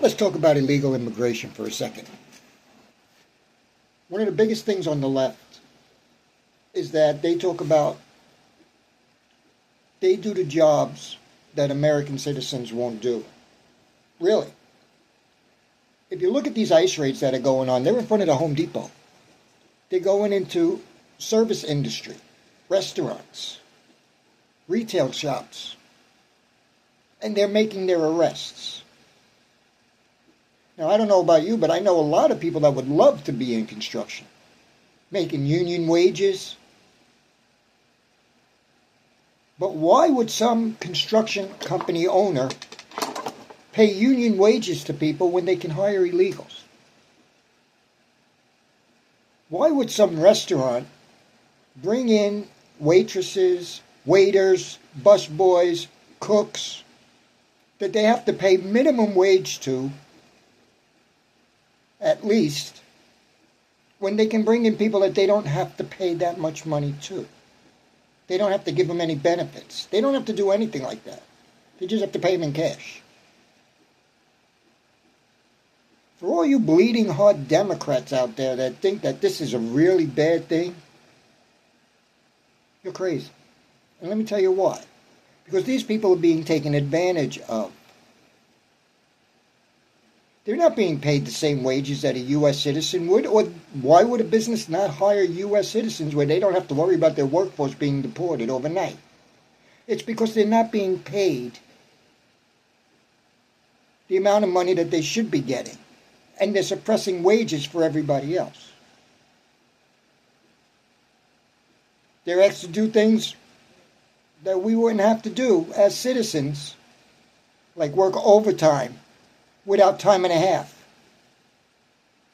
Let's talk about illegal immigration for a second. One of the biggest things on the left is that they talk about they do the jobs that American citizens won't do. Really. If you look at these ICE raids that are going on, they're in front of the Home Depot. They're going into service industry, restaurants, retail shops, and they're making their arrests. Now, I don't know about you, but I know a lot of people that would love to be in construction, making union wages. But why would some construction company owner pay union wages to people when they can hire illegals? Why would some restaurant bring in waitresses, waiters, busboys, cooks that they have to pay minimum wage to, at least, when they can bring in people that they don't have to pay that much money to? They don't have to give them any benefits. They don't have to do anything like that. They just have to pay them in cash. For all you bleeding heart Democrats out there that think that this is a really bad thing, you're crazy. And let me tell you why. Because these people are being taken advantage of. They're not being paid the same wages that a U.S. citizen would. Or why would a business not hire U.S. citizens where they don't have to worry about their workforce being deported overnight? It's because they're not being paid the amount of money that they should be getting. And they're suppressing wages for everybody else. They're asked to do things that we wouldn't have to do as citizens, like work overtime without time and a half.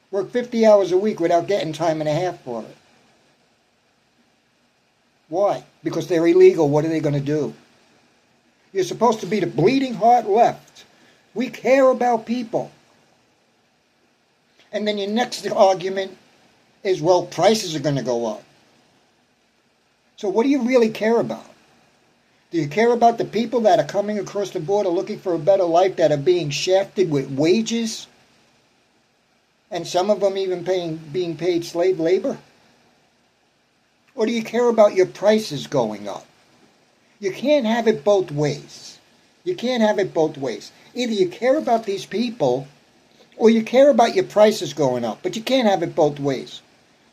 Work 50 hours a week without getting time and a half for it. Why? Because they're illegal. What are they going to do? You're supposed to be the bleeding heart left. We care about people. And then your next argument is, well, prices are going to go up. So what do you really care about? Do you care about the people that are coming across the border looking for a better life that are being shafted with wages? And some of them even being paid slave labor? Or do you care about your prices going up? You can't have it both ways. You can't have it both ways. Either you care about these people or you care about your prices going up, but you can't have it both ways.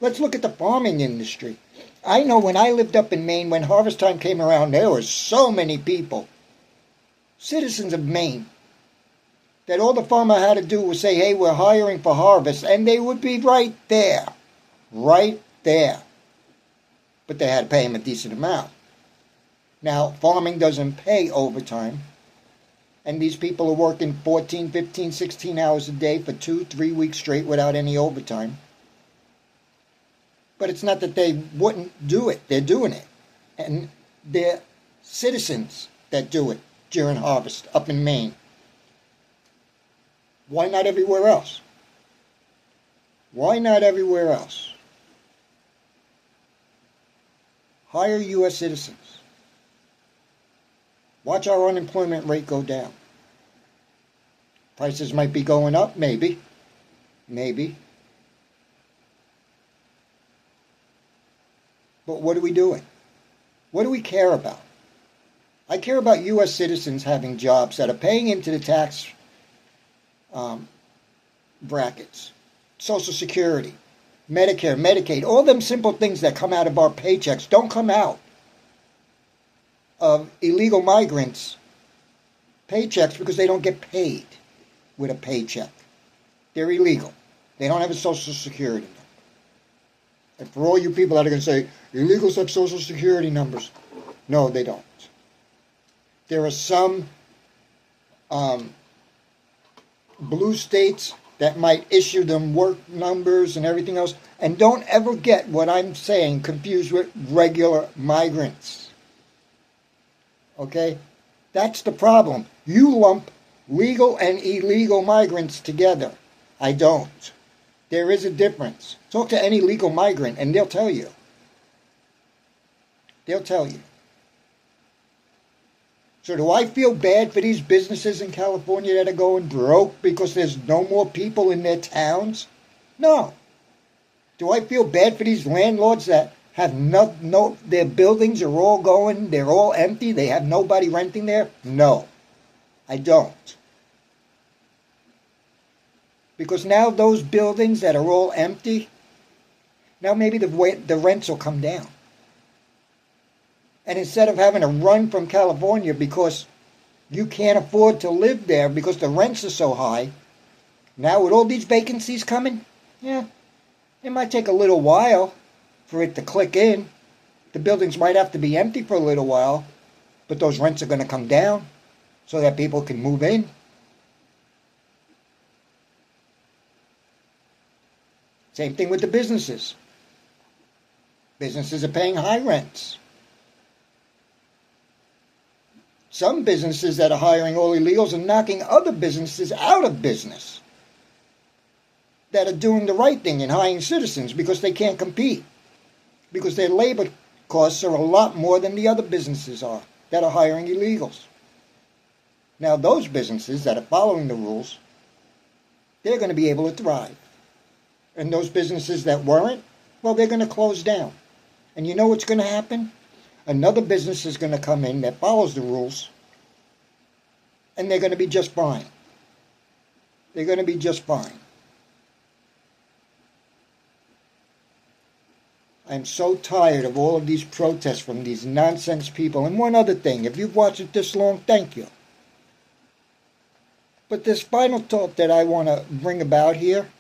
Let's look at the farming industry. I know when I lived up in Maine, when harvest time came around, there were so many people, citizens of Maine, that all the farmer had to do was say, hey, we're hiring for harvest, and they would be right there. Right there. But they had to pay him a decent amount. Now, farming doesn't pay overtime, and these people are working 14, 15, 16 hours a day for 2-3 weeks straight without any overtime. But it's not that they wouldn't do it. They're doing it. And they're citizens that do it during harvest up in Maine. Why not everywhere else? Why not everywhere else? Hire U.S. citizens. Watch our unemployment rate go down. Prices might be going up, maybe. Maybe. But what are we doing? What do we care about? I care about U.S. citizens having jobs that are paying into the tax brackets, Social Security, Medicare, Medicaid, all them simple things that come out of our paychecks don't come out of illegal migrants' paychecks because they don't get paid with a paycheck. They're illegal. They don't have a Social Security number. And for all you people that are going to say, illegals have Social Security numbers. No, they don't. There are some blue states that might issue them work numbers and everything else. And don't ever get what I'm saying confused with regular migrants. Okay? That's the problem. You lump legal and illegal migrants together. I don't. There is a difference. Talk to any legal migrant and they'll tell you. They'll tell you. So do I feel bad for these businesses in California that are going broke because there's no more people in their towns? No. Do I feel bad for these landlords that have no their buildings are all going, they're all empty, they have nobody renting there? No, I don't. Because now those buildings that are all empty, now maybe the rents will come down. And instead of having to run from California because you can't afford to live there because the rents are so high, now with all these vacancies coming, yeah, it might take a little while for it to click in. The buildings might have to be empty for a little while, but those rents are going to come down so that people can move in. Same thing with the businesses. Businesses are paying high rents. Some businesses that are hiring all illegals are knocking other businesses out of business that are doing the right thing and hiring citizens because they can't compete. Because their labor costs are a lot more than the other businesses are that are hiring illegals. Now those businesses that are following the rules, they're going to be able to thrive. And those businesses that weren't, well, they're going to close down. And you know what's going to happen? Another business is going to come in that follows the rules, and they're going to be just fine. They're going to be just fine. I'm so tired of all of these protests from these nonsense people. And one other thing, if you've watched it this long, thank you. But this final thought that I want to bring about here